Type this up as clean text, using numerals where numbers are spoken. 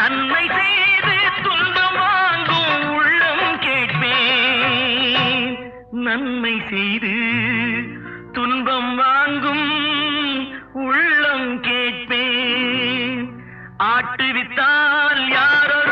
நன்மை செய்து துன்பம் வாங்கும் உள்ளம் கேட்பேன். நன்மை செய்து துன்பம் வாங்கும் உள்ளம் கேட்பேன். ஆட்டுவித்தால் யாரோ